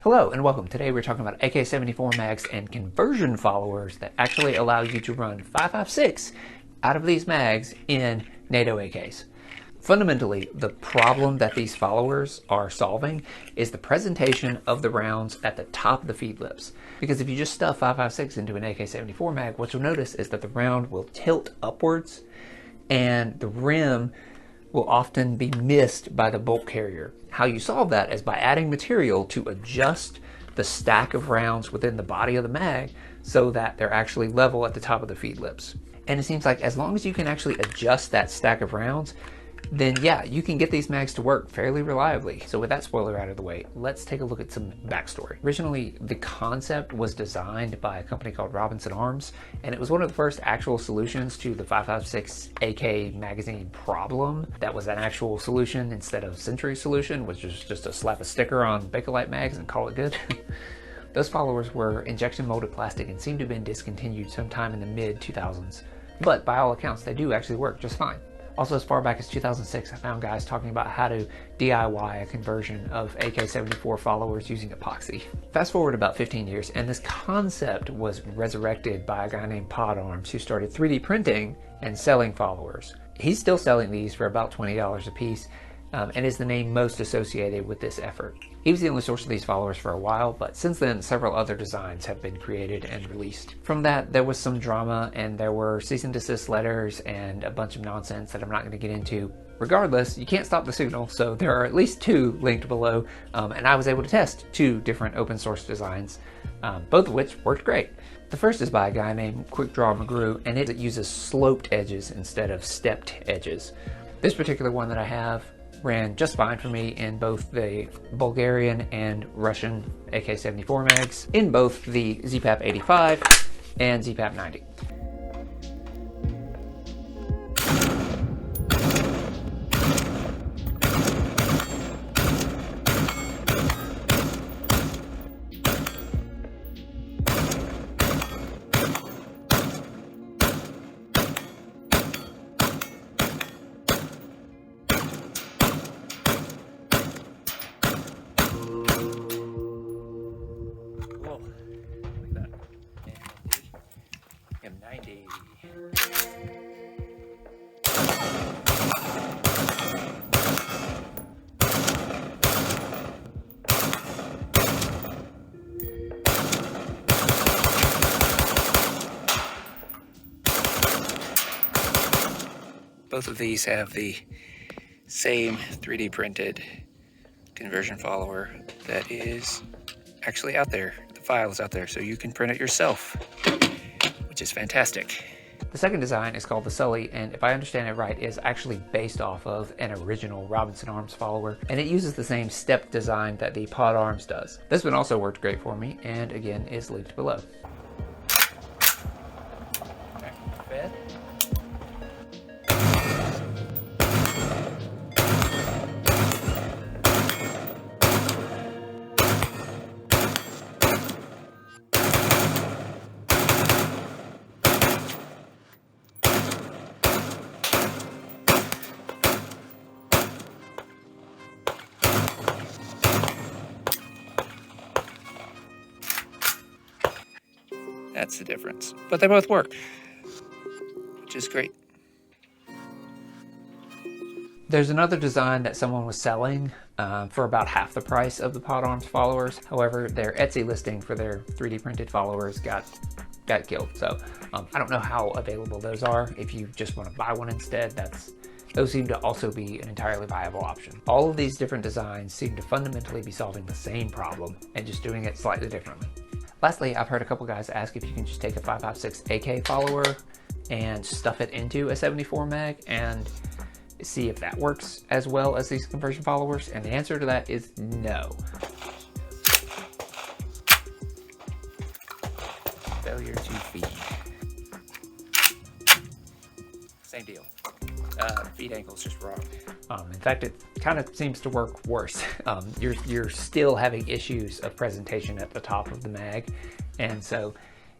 Hello and welcome. Today we're talking about AK74 mags and conversion followers that actually allow you to run 5.56 out of these mags in Nato AKs. Fundamentally, the problem that these followers are solving is the presentation of the rounds at the top of the feed lips. Because if you just stuff 5.56 into an AK74 mag, what you'll notice is that the round will tilt upwards and the rim will often be missed by the bolt carrier. How you solve that is by adding material to adjust the stack of rounds within the body of the mag so that they're actually level at the top of the feed lips. And it seems like as long as you can actually adjust that stack of rounds, then yeah, you can get these mags to work fairly reliably. So with that spoiler out of the way, let's take a look at some backstory. Originally, the concept was designed by a company called Robinson Arms, and it was one of the first actual solutions to the 5.56 AK magazine problem. That was an actual solution instead of Century's solution, which was just to slap a sticker on Bakelite mags and call it good. Those followers were injection molded plastic and seemed to have been discontinued sometime in the mid-2000s. But by all accounts, they do actually work just fine. Also, as far back as 2006, I found guys talking about how to DIY a conversion of AK74 followers using epoxy. Fast forward about 15 years, and this concept was resurrected by a guy named Pod Arms who started 3D printing and selling followers. He's still selling these for about $20 a piece, and is the name most associated with this effort. He was the only source of these followers for a while, but since then several other designs have been created and released. From that, there was some drama and there were cease and desist letters and a bunch of nonsense that I'm not going to get into. Regardless, you can't stop the signal, so there are at least two linked below, and I was able to test two different open source designs, both of which worked great. The first is by a guy named Quick Draw Magru, and it uses sloped edges instead of stepped edges. This particular one that I have ran just fine for me in both the Bulgarian and Russian AK74 mags, in both the ZPAP 85 and ZPAP 90. M90. Both of these have the same 3D printed conversion follower that is actually out there. The file is out there, so you can print it yourself, which is fantastic. The second design is called the Sully, and if I understand it right, is actually based off of an original Robinson Arms follower, and it uses the same step design that the Pod Arms does. This one also worked great for me, and again is linked below. Okay, fed. That's the difference. But they both work, which is great. There's another design that someone was selling for about half the price of the Pod Arms followers. However, their Etsy listing for their 3D printed followers got killed. So I don't know how available those are. If you just want to buy one instead, those seem to also be an entirely viable option. All of these different designs seem to fundamentally be solving the same problem and just doing it slightly differently. Lastly, I've heard a couple guys ask if you can just take a 5.56 AK follower and stuff it into a 74 mag and see if that works as well as these conversion followers, and the answer to that is no. Failure to feed. Same deal. Feed angle's just wrong. In fact, it kind of seems to work worse. You're still having issues of presentation at the top of the mag, and so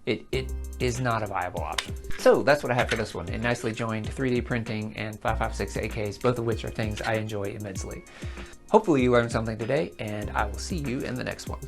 it is not a viable option. So that's what I have for this one. It nicely joined 3D printing and 5.56 AKs, both of which are things I enjoy immensely. Hopefully you learned something today, and I will see you in the next one.